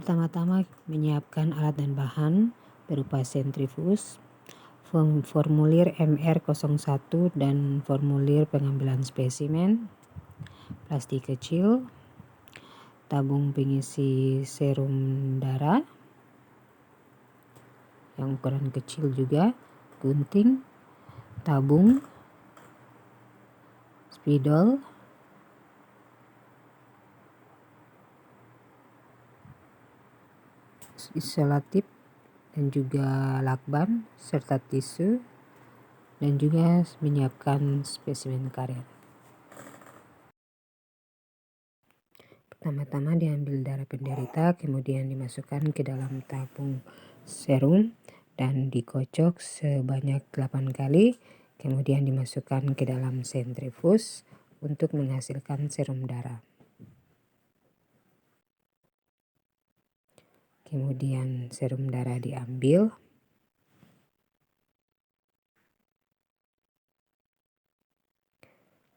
Pertama-tama menyiapkan alat dan bahan berupa sentrifuge, formulir MR01 dan formulir pengambilan spesimen, plastik kecil, tabung pengisi serum darah yang ukuran kecil juga, gunting, tabung, spidol, isolatif dan juga lakban serta tisu, dan juga menyiapkan spesimen karet. Pertama-tama diambil darah penderita, kemudian dimasukkan ke dalam tabung serum dan dikocok sebanyak 8 kali, kemudian dimasukkan ke dalam sentrifuge untuk menghasilkan serum darah. Kemudian serum darah diambil,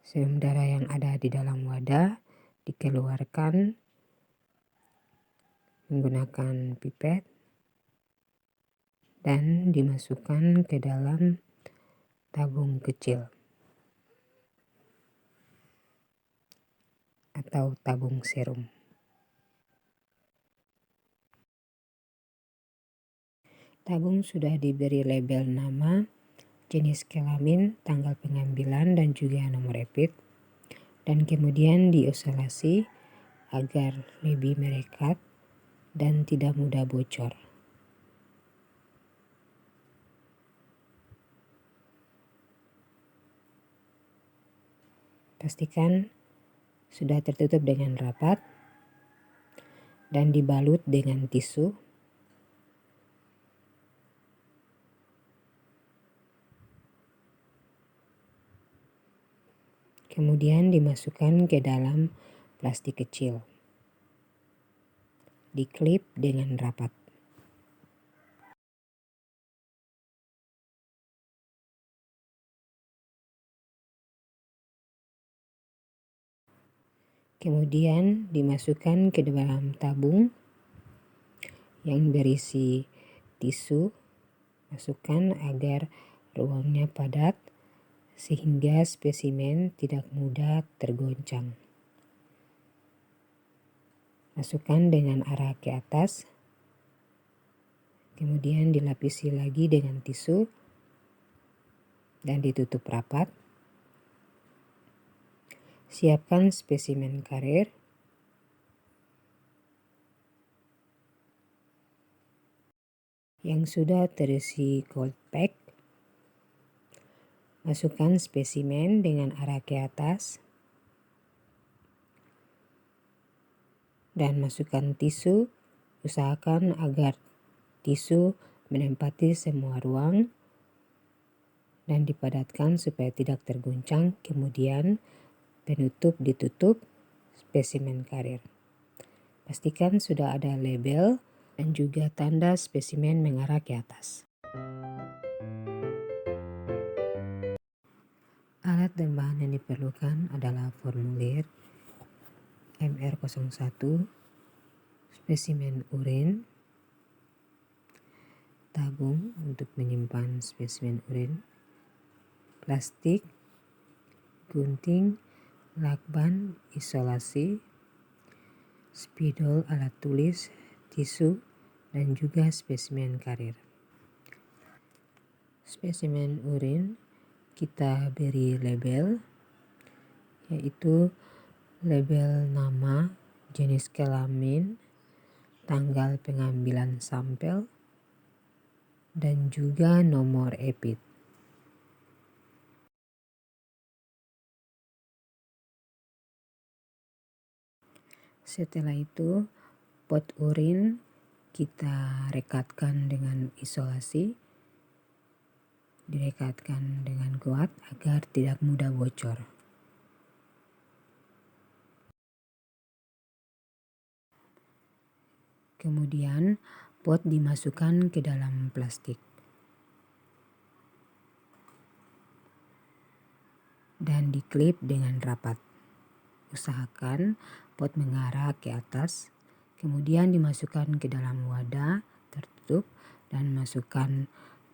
serum darah yang ada di dalam wadah dikeluarkan menggunakan pipet dan dimasukkan ke dalam tabung kecil atau tabung serum. Tabung sudah diberi label nama, jenis kelamin, tanggal pengambilan, dan juga nomor EPIT, dan kemudian diisolasi agar lebih merekat dan tidak mudah bocor. Pastikan sudah tertutup dengan rapat dan dibalut dengan tisu. Kemudian dimasukkan ke dalam plastik kecil. Diklip dengan rapat. Kemudian dimasukkan ke dalam tabung yang berisi tisu. Masukkan agar ruangnya padat sehingga spesimen tidak mudah tergoncang. Masukkan dengan arah ke atas, kemudian dilapisi lagi dengan tisu dan ditutup rapat. Siapkan spesimen karir. Yang sudah terisi cold pack. Masukkan spesimen dengan arah ke atas dan masukkan tisu. Usahakan agar tisu menempati semua ruang dan dipadatkan supaya tidak terguncang. Kemudian penutup ditutup spesimen karir. Pastikan sudah ada label dan juga tanda spesimen mengarah ke atas. Alat dan bahan yang diperlukan adalah formulir MR01, spesimen urin, tabung untuk menyimpan spesimen urin, plastik, gunting, lakban, isolasi, spidol alat tulis, tisu, dan juga spesimen karir. Spesimen urin kita beri label, yaitu label nama, jenis kelamin, tanggal pengambilan sampel, dan juga nomor EPIT. Setelah itu, pot urin kita rekatkan dengan isolasi, direkatkan dengan kuat agar tidak mudah bocor. Kemudian pot dimasukkan ke dalam plastik dan diklip dengan rapat. Usahakan pot mengarah ke atas, Kemudian dimasukkan ke dalam wadah tertutup dan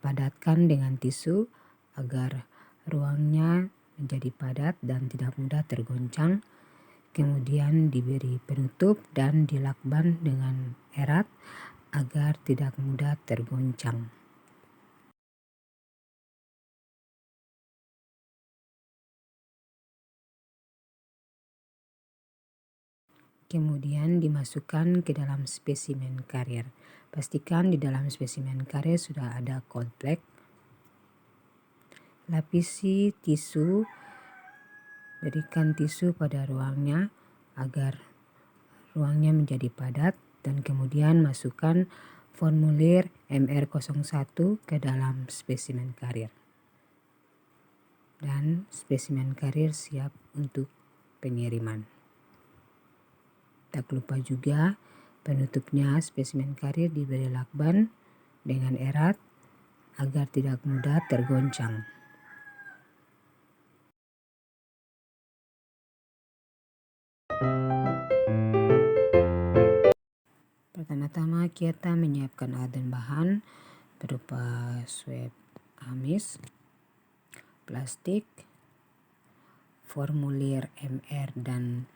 padatkan dengan tisu agar ruangnya menjadi padat dan tidak mudah tergoncang. Kemudian diberi penutup dan dilakban dengan erat agar tidak mudah tergoncang. Kemudian dimasukkan ke dalam spesimen karir. Pastikan di dalam spesimen karir sudah ada cold black. Lapisi tisu, berikan tisu pada ruangnya agar ruangnya menjadi padat dan kemudian masukkan formulir MR01 ke dalam spesimen karir. Dan spesimen karir siap untuk pengiriman. Tak lupa juga penutupnya spesimen karir diberi lakban dengan erat agar tidak mudah tergoncang. Pertama-tama kita menyiapkan alat dan bahan berupa swab amis, plastik, formulir MR dan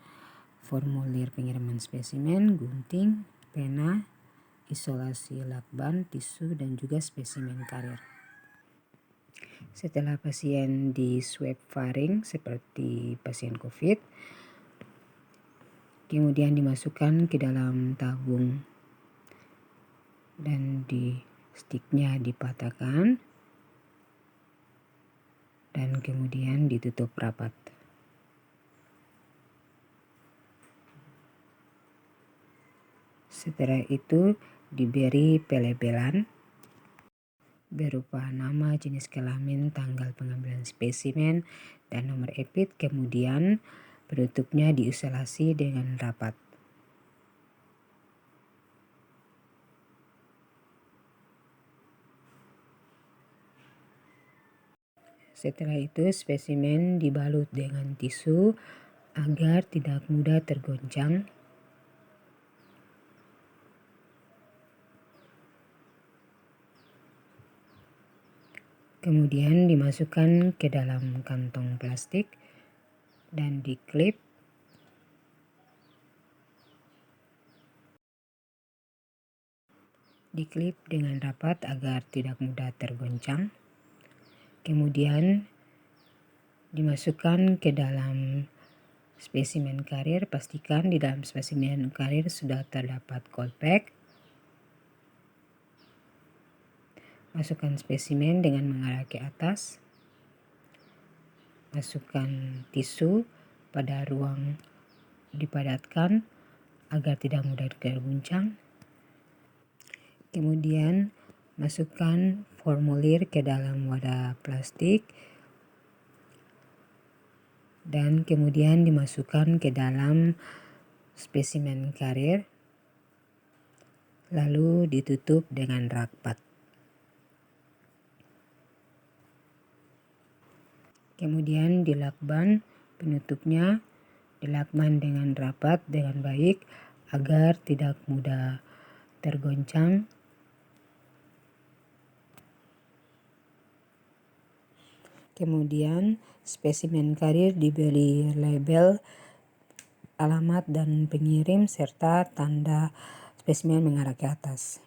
formulir pengiriman spesimen, gunting, pena, isolasi lakban, tisu, dan juga spesimen karir. Setelah pasien di swab faring seperti pasien COVID, kemudian dimasukkan ke dalam tabung dan stiknya dipatahkan dan kemudian ditutup rapat. Setelah itu diberi pelebelan berupa nama, jenis kelamin, tanggal pengambilan spesimen, dan nomor EPIT. Kemudian penutupnya diisolasi dengan rapat. Setelah itu spesimen dibalut dengan tisu agar tidak mudah tergoncang. Kemudian dimasukkan ke dalam kantong plastik dan diklip. Diklip dengan rapat agar tidak mudah tergoncang. Kemudian dimasukkan ke dalam spesimen karir. Pastikan di dalam spesimen karir sudah terdapat cold pack. Masukkan spesimen dengan mengarah ke atas. Masukkan tisu pada ruang dipadatkan agar tidak mudah terguncang. Kemudian masukkan formulir ke dalam wadah plastik dan kemudian dimasukkan ke dalam spesimen karir lalu ditutup dengan rapat. Kemudian dilakban penutupnya, dilakban dengan rapat dengan baik agar tidak mudah tergoncang. Kemudian spesimen karir diberi label, alamat dan pengirim serta tanda spesimen mengarah ke atas.